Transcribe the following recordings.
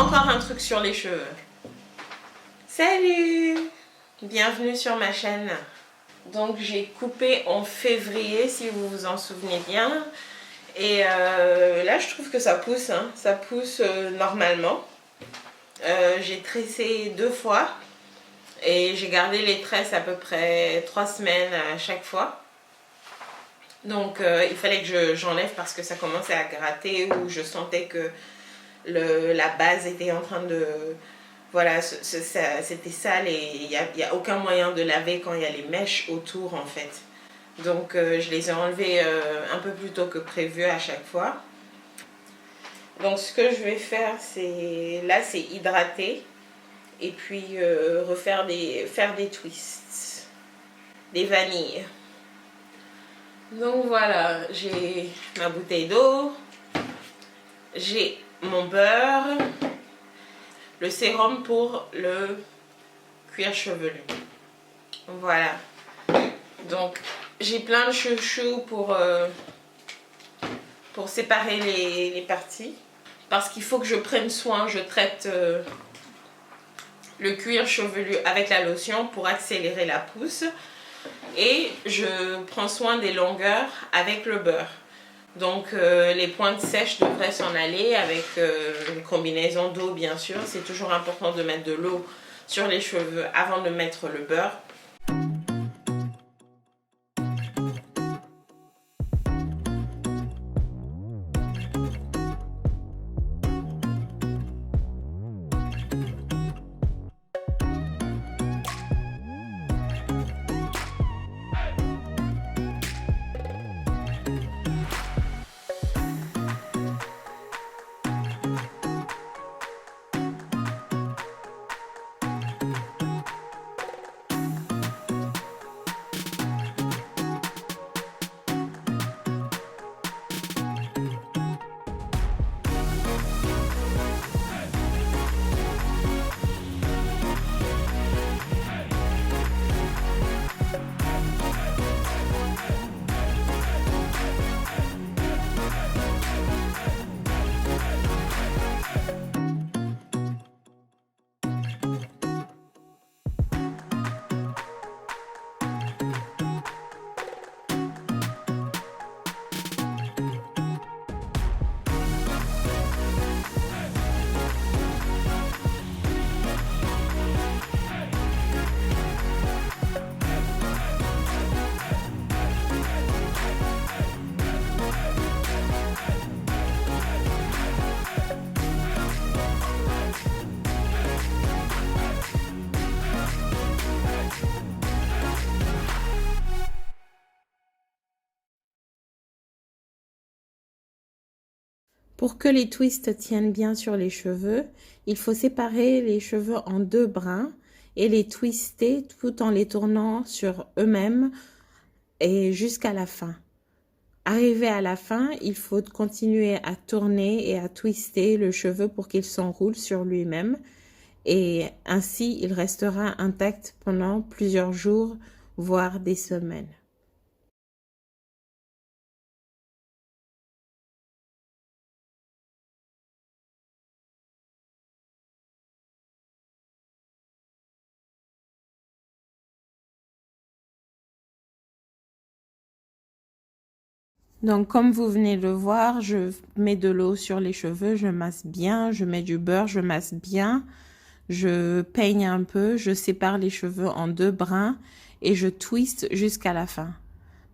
encore un truc sur les cheveux. Salut! Bienvenue sur ma chaîne. Donc j'ai coupé en février, si vous vous en souvenez bien. Et là je trouve que ça pousse, hein. Ça pousse normalement. J'ai tressé 2 fois. Et j'ai gardé les tresses à peu près 3 semaines à chaque fois. Donc il fallait que j'enlève parce que ça commençait à gratter ou je sentais que la base était en train de... Voilà, c'était sale et il n'y a aucun moyen de laver quand il y a les mèches autour en fait. Donc je les ai enlevées un peu plus tôt que prévu à chaque fois. Donc ce que je vais faire, là c'est hydrater et puis faire des twists, des vanilles. Donc voilà, j'ai ma bouteille d'eau, j'ai mon beurre, le sérum pour le cuir chevelu. Voilà. Donc j'ai plein de chouchous pour séparer les parties. Parce qu'il faut que je prenne soin, je traite le cuir chevelu avec la lotion pour accélérer la pousse. Et je prends soin des longueurs avec le beurre. Donc les pointes sèches devraient s'en aller avec une combinaison d'eau bien sûr. C'est toujours important de mettre de l'eau sur les cheveux avant de mettre le beurre. Pour que les twists tiennent bien sur les cheveux, il faut séparer les cheveux en 2 brins et les twister tout en les tournant sur eux-mêmes et jusqu'à la fin. Arrivé à la fin, il faut continuer à tourner et à twister le cheveu pour qu'il s'enroule sur lui-même et ainsi il restera intact pendant plusieurs jours, voire des semaines. Donc comme vous venez de le voir, je mets de l'eau sur les cheveux, je masse bien, je mets du beurre, je masse bien, je peigne un peu, je sépare les cheveux en 2 brins et je twiste jusqu'à la fin.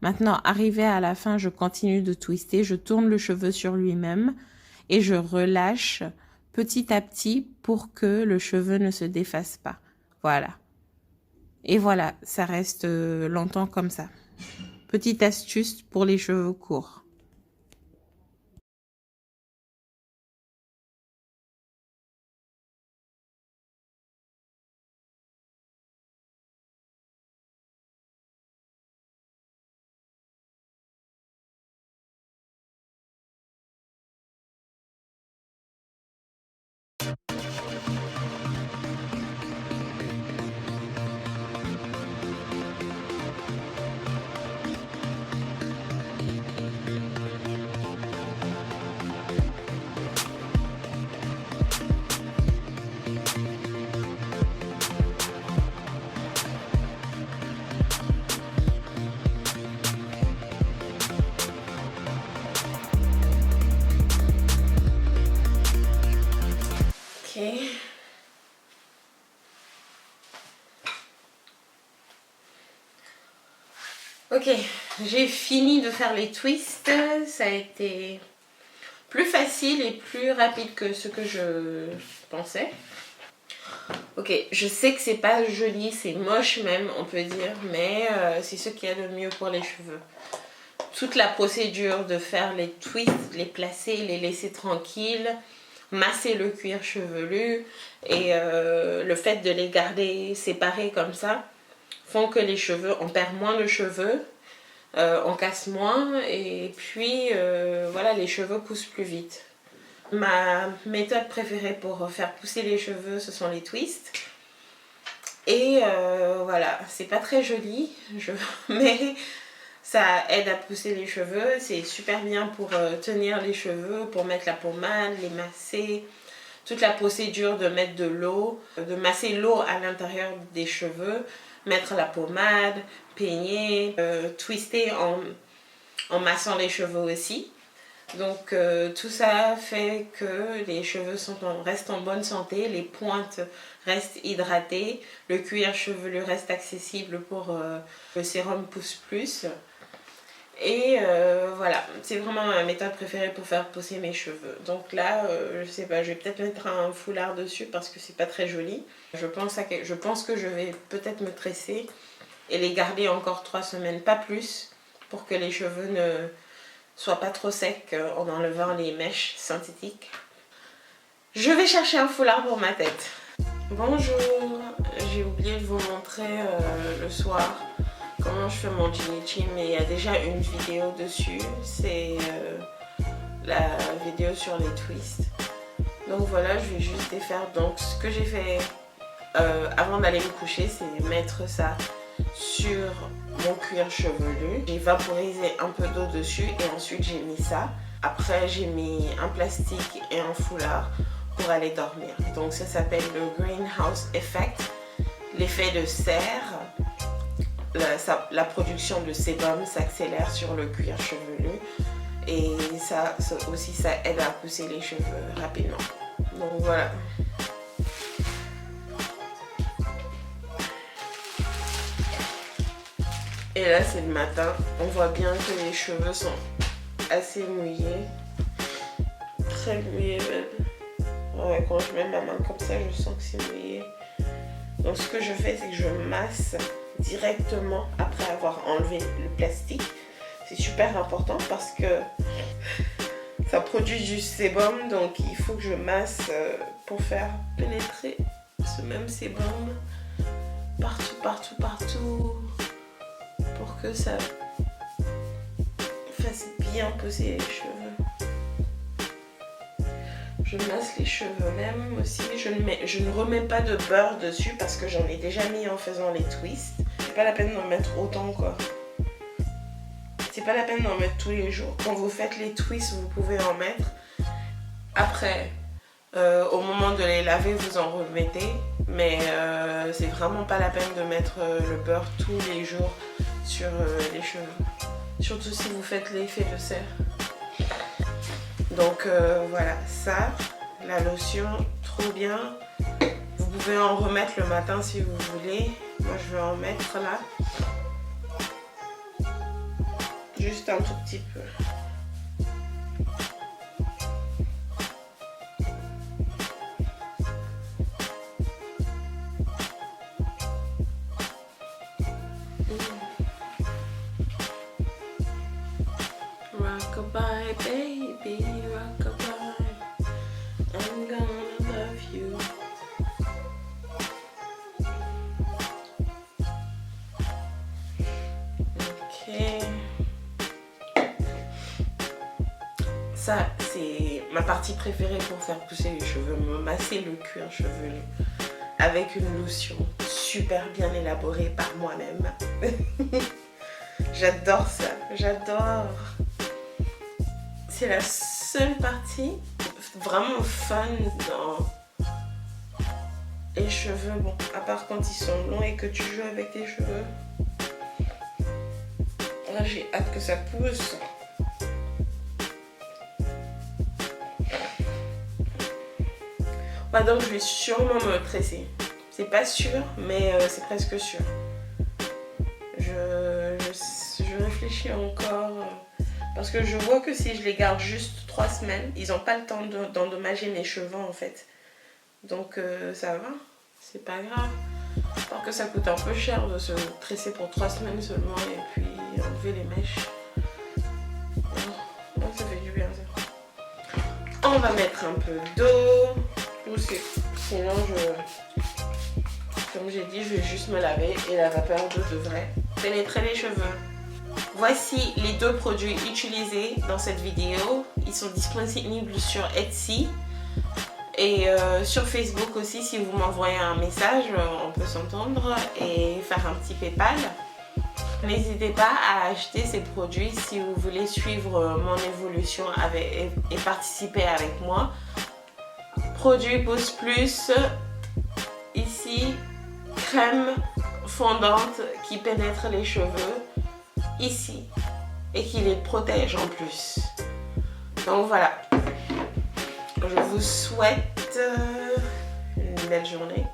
Maintenant, arrivé à la fin, je continue de twister, je tourne le cheveu sur lui-même et je relâche petit à petit pour que le cheveu ne se défasse pas. Voilà. Et voilà, ça reste longtemps comme ça. Petite astuce pour les cheveux courts. Ok, j'ai fini de faire les twists. Ça a été plus facile et plus rapide que ce que je pensais. Ok, je sais que c'est pas joli, c'est moche même, on peut dire, mais c'est ce qu'il y a de mieux pour les cheveux. Toute la procédure de faire les twists, les placer, les laisser tranquilles, masser le cuir chevelu et le fait de les garder séparés comme ça font que les cheveux, on perd moins de cheveux, on casse moins et puis voilà, les cheveux poussent plus vite. Ma méthode préférée pour faire pousser les cheveux, ce sont les twists. Et voilà, c'est pas très joli, mais ça aide à pousser les cheveux. C'est super bien pour tenir les cheveux, pour mettre la pommade, les masser. Toute la procédure de mettre de l'eau, de masser l'eau à l'intérieur des cheveux, mettre la pommade, peigner, twister en massant les cheveux aussi. Donc tout ça fait que les cheveux restent en bonne santé, les pointes restent hydratées, le cuir chevelu reste accessible pour que le sérum pousse plus. Et voilà, c'est vraiment ma méthode préférée pour faire pousser mes cheveux. Donc là, je sais pas, je vais peut-être mettre un foulard dessus parce que c'est pas très joli. Je pense que je vais peut-être me tresser et les garder encore 3 semaines, pas plus, pour que les cheveux ne soient pas trop secs en enlevant les mèches synthétiques. Je vais chercher un foulard pour ma tête. Bonjour, j'ai oublié de vous montrer le soir comment je fais mon Jinichi, mais il y a déjà une vidéo dessus, c'est la vidéo sur les twists. Donc voilà, je vais juste les faire. Donc ce que j'ai fait avant d'aller me coucher, c'est mettre ça sur mon cuir chevelu. J'ai vaporisé un peu d'eau dessus et ensuite j'ai mis ça. Après j'ai mis un plastique et un foulard pour aller dormir. Donc ça s'appelle le Greenhouse Effect, l'effet de serre. La production de sébum s'accélère sur le cuir chevelu et ça aussi ça aide à pousser les cheveux rapidement. Donc voilà. Et là c'est le matin, on voit bien que les cheveux sont assez mouillés, très mouillés même. Ouais, quand je mets ma main comme ça, je sens que c'est mouillé. Donc ce que je fais, c'est que je masse directement après avoir enlevé le plastique. C'est super important parce que ça produit du sébum, donc il faut que je masse pour faire pénétrer ce même sébum partout, partout, partout, pour que ça fasse bien pousser les cheveux. Je masse les cheveux même aussi. Je ne remets pas de beurre dessus parce que j'en ai déjà mis en faisant les twists. C'est pas la peine d'en mettre autant quoi. C'est pas la peine d'en mettre tous les jours. Quand vous faites les twists, vous pouvez en mettre. Après, au moment de les laver, vous en remettez. Mais c'est vraiment pas la peine de mettre le beurre tous les jours sur les cheveux. Surtout si vous faites l'effet de serre. Donc voilà, ça, la lotion, trop bien. Vous pouvez en remettre le matin si vous voulez. Moi je vais en mettre là. Juste un tout petit peu. Rockabye baby, rockabye, I'm gonna love you. Ok. Ça, c'est ma partie préférée pour faire pousser les cheveux, me masser le cuir chevelu avec une lotion super bien élaborée par moi-même. J'adore ça, j'adore. C'est la seule partie vraiment fun dans les cheveux. Bon, à part quand ils sont longs et que tu joues avec tes cheveux. Là, j'ai hâte que ça pousse. Bah donc je vais sûrement me tresser. C'est pas sûr, mais c'est presque sûr. Je réfléchis encore. Parce que je vois que si je les garde juste 3 semaines, ils n'ont pas le temps d'endommager mes cheveux en fait. Donc ça va, c'est pas grave. Alors que ça coûte un peu cher de se tresser pour 3 semaines seulement et puis enlever les mèches. Donc ça fait du bien ça. On va mettre un peu d'eau. Sinon comme j'ai dit, je vais juste me laver et la vapeur d'eau devrait pénétrer les cheveux. Voici les 2 produits utilisés dans cette vidéo. Ils sont disponibles sur Etsy et sur Facebook aussi. Si vous m'envoyez un message, on peut s'entendre et faire un petit PayPal. N'hésitez pas à acheter ces produits si vous voulez suivre mon évolution et participer avec moi. Produit Pousse Plus, ici, crème fondante qui pénètre les cheveux, ici, et qui les protège en plus. Donc voilà, je vous souhaite une belle journée.